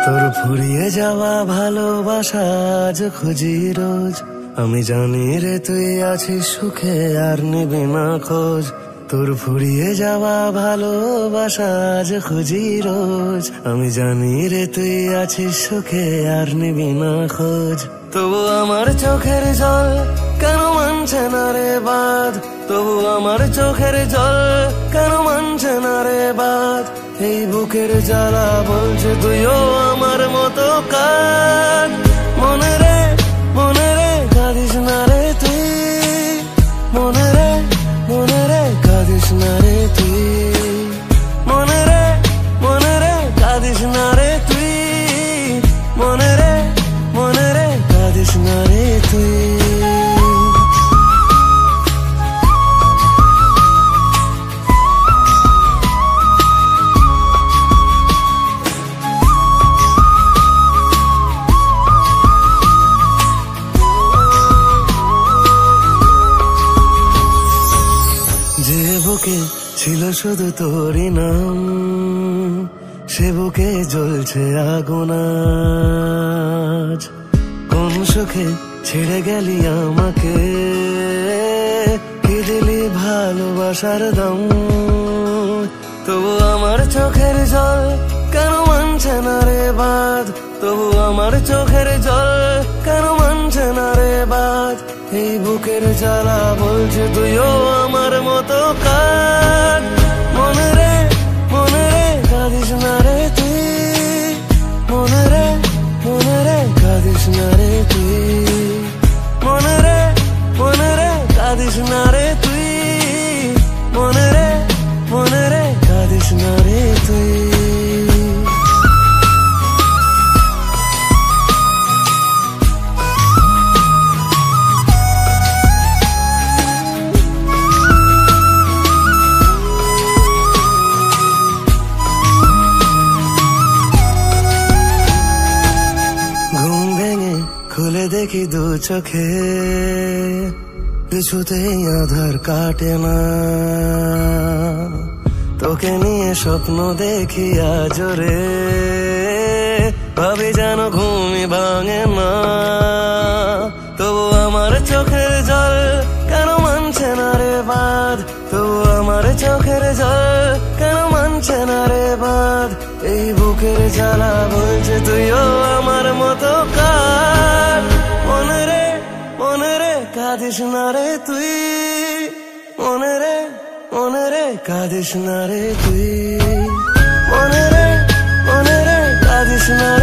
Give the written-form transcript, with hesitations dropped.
তোর ফুরিয়ে যাওয়া ভালোবাসা আজ খুঁজি রোজ। আমি জানি রে তুই আছিস সুখে আর নিবি না খোঁজ। তোর ফুরিয়ে যাওয়া ভালোবাসা আজ খুঁজি রোজ। আমি জানি রে তুই আছিস সুখে আর নিবি না খোঁজ। তবু আমার চোখের জল কেন মানছে না রে বাঁধ। তবু আমার চোখের জল কেন মানছে না রে বাঁধ। এই বুকের জ্বালা বলছে তুইও আমার মতো কাঁদ। মনে রে কাঁদিস না রে তুই। মনে রে কাঁদিস না রে তুই। মনে রে কাঁদিস না রে তুই। মনে রে কাঁদিস না রে তুই। যে বুকে ছিল শুধু তোরই নাম, সে বুকে জ্বলছে আগুন আজ। কোন সুখে ছেড়ে গেলি আমাকে, কি দিলি ভালোবাসার দাম। তবু আমার চোখের জল কেন মানছে না রে বাঁধ। তবু আমার চোখের জল কেন মানছে না রে বাঁধ। এই বুকের জ্বালা বলছে তুইও আমার মতো কাঁদ। মনে রে কাঁদিস না রে তুই। মনে রে কাঁদিস না রে তুই। মনে রে কাঁদিস না রে তুই। মনে রে কাঁদিস না রে তুই। খুলে দেখি দু চোখে, কিছুতেই আধার কাটে না। তোকে নিয়ে স্বপ্ন দেখি আজ রে, ভাবি যেন ঘুমই ভাঙে না। তবু আমার চোখের জল কেন মানছে না রে বাঁধ। তবু আমার চোখের জল কেন মানছে না রে বাঁধ। এই বুকের জ্বালা বলছে তুইও আমার মতো কাঁদ। মনে রে কাঁদিস না রে তুই। মনে রে কাঁদিস না রে তুই। মনে রে কাঁদিস না রে।